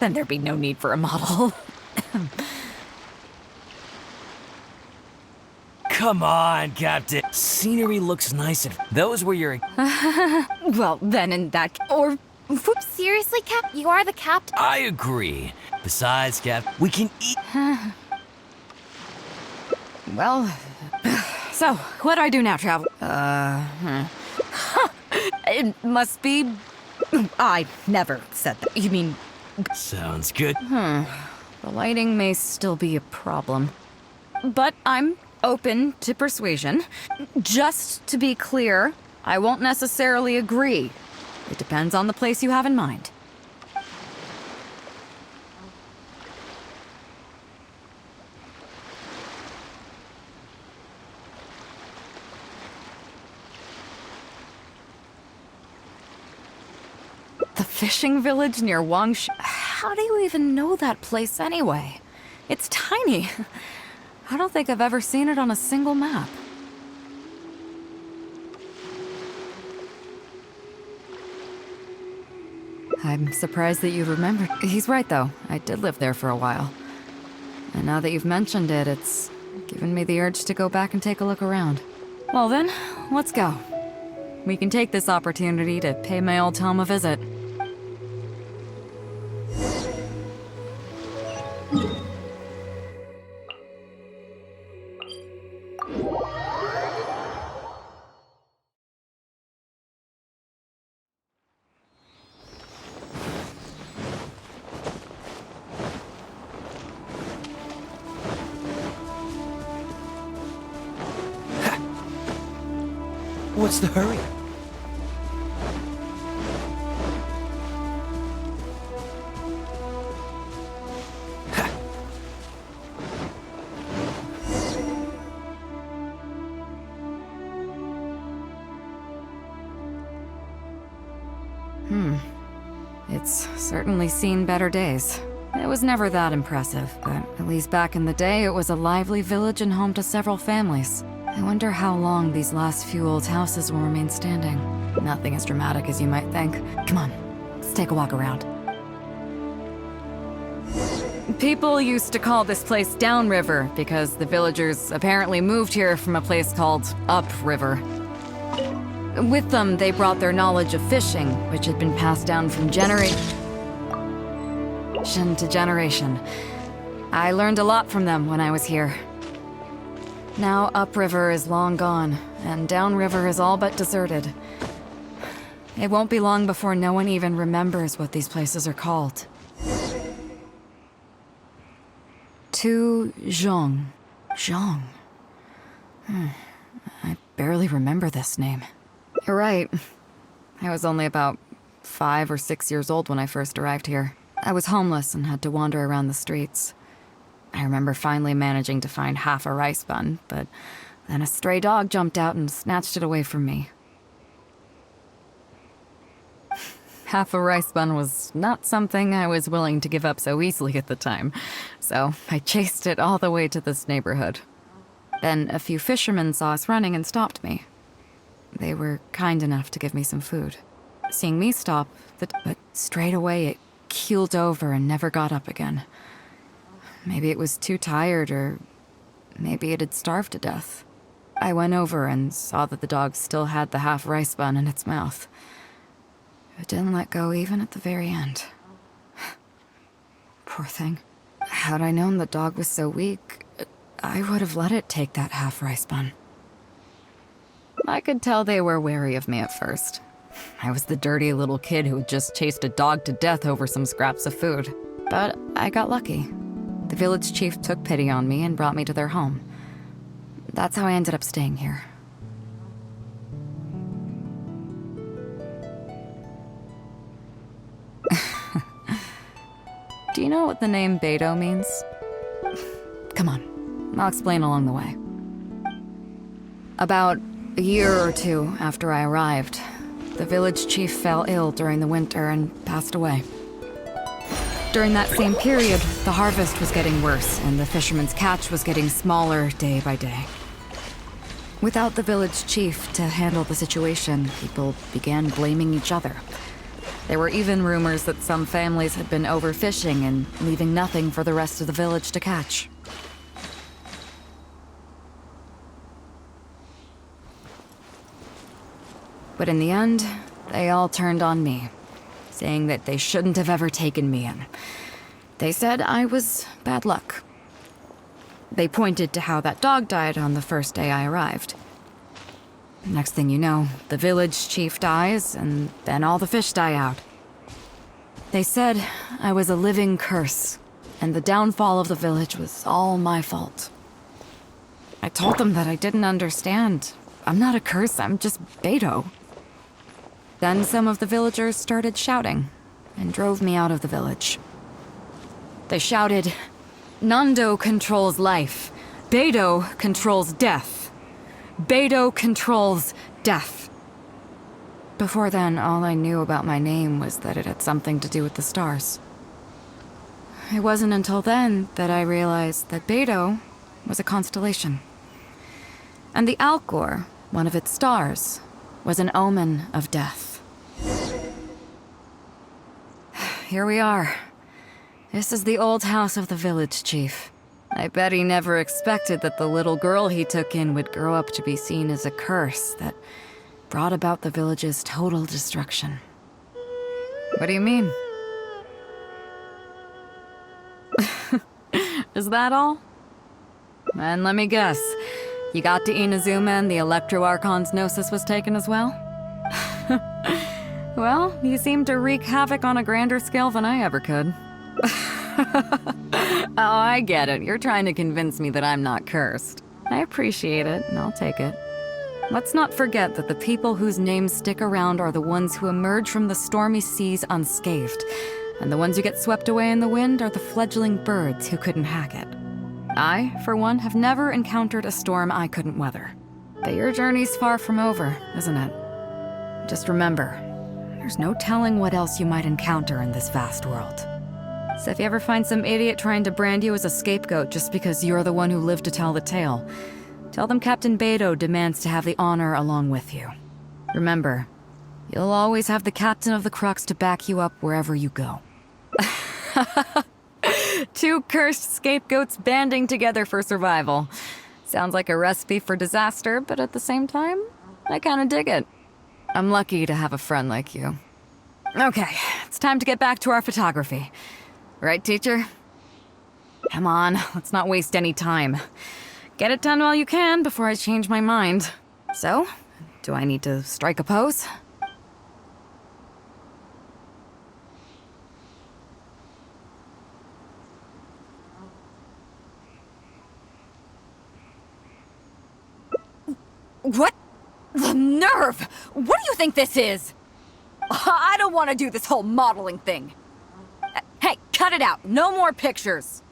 then there'd be no need for a model. Come on, Captain. Scenery looks nice and those were your... Well, then in that... Or... Seriously, Cap? You are the captain? I agree. Besides, Cap, we can eat... Well... So, what do I do now, Travel? It must be... I never said that. You mean... Sounds good. The lighting may still be a problem. But I'm open to persuasion. Just to be clear, I won't necessarily agree. It depends on the place you have in mind. The fishing village near Wangshi? How do you even know that place anyway? It's tiny. I don't think I've ever seen it on a single map. I'm surprised that you remembered. He's right, though. I did live there for a while. And now that you've mentioned it, it's given me the urge to go back and take a look around. Well then, let's go. We can take this opportunity to pay my old home a visit. What's the hurry? It's certainly seen better days. It was never that impressive, but at least back in the day, it was a lively village and home to several families. I wonder how long these last few old houses will remain standing. Nothing as dramatic as you might think. Come on, let's take a walk around. People used to call this place Downriver because the villagers apparently moved here from a place called Upriver. With them, they brought their knowledge of fishing, which had been passed down from generation to generation. I learned a lot from them when I was here. Now Upriver is long gone, and Downriver is all but deserted. It won't be long before no one even remembers what these places are called. To Zhong. Zhong. I barely remember this name. You're right. I was only about 5 or 6 years old when I first arrived here. I was homeless and had to wander around the streets. I remember finally managing to find half a rice bun, but then a stray dog jumped out and snatched it away from me. Half a rice bun was not something I was willing to give up so easily at the time, so I chased it all the way to this neighborhood. Then a few fishermen saw us running and stopped me. They were kind enough to give me some food. Seeing me stop, but straight away it keeled over and never got up again. Maybe it was too tired, or maybe it had starved to death. I went over and saw that the dog still had the half rice bun in its mouth. It didn't let go even at the very end. Poor thing. Had I known the dog was so weak, I would have let it take that half rice bun. I could tell they were wary of me at first. I was the dirty little kid who had just chased a dog to death over some scraps of food. But I got lucky. The village chief took pity on me and brought me to their home. That's how I ended up staying here. Do you know what the name Beidou means? Come on, I'll explain along the way. About a year or two after I arrived, the village chief fell ill during the winter and passed away. During that same period, the harvest was getting worse and the fishermen's catch was getting smaller day by day. Without the village chief to handle the situation, people began blaming each other. There were even rumors that some families had been overfishing and leaving nothing for the rest of the village to catch. But in the end, they all turned on me, saying that they shouldn't have ever taken me in. They said I was bad luck. They pointed to how that dog died on the first day I arrived. Next thing you know, the village chief dies, and then all the fish die out. They said I was a living curse, and the downfall of the village was all my fault. I told them that I didn't understand. I'm not a curse, I'm just Beidou. Then some of the villagers started shouting, and drove me out of the village. They shouted, "Nando controls life. Beidou controls death. Beidou controls death." Before then, all I knew about my name was that it had something to do with the stars. It wasn't until then that I realized that Beidou was a constellation. And the Alcor, one of its stars, was an omen of death. Here we are. This is the old house of the village chief. I bet he never expected that the little girl he took in would grow up to be seen as a curse that brought about the village's total destruction. What do you mean? Is that all? And let me guess, you got to Inazuma and the Electro Archon's Gnosis was taken as well? Well, you seem to wreak havoc on a grander scale than I ever could. Oh, I get it. You're trying to convince me that I'm not cursed. I appreciate it, and I'll take it. Let's not forget that the people whose names stick around are the ones who emerge from the stormy seas unscathed, and the ones who get swept away in the wind are the fledgling birds who couldn't hack it. I, for one, have never encountered a storm I couldn't weather. But your journey's far from over, isn't it? Just remember, there's no telling what else you might encounter in this vast world. So if you ever find some idiot trying to brand you as a scapegoat just because you're the one who lived to tell the tale, tell them Captain Beidou demands to have the honor along with you. Remember, you'll always have the captain of the Crux to back you up wherever you go. Two cursed scapegoats banding together for survival. Sounds like a recipe for disaster, but at the same time, I kinda dig it. I'm lucky to have a friend like you. Okay, it's time to get back to our photography. Right, teacher? Come on, let's not waste any time. Get it done while you can before I change my mind. So, do I need to strike a pose? What? The nerve! What do you think this is? I don't want to do this whole modeling thing. Hey, cut it out. No more pictures.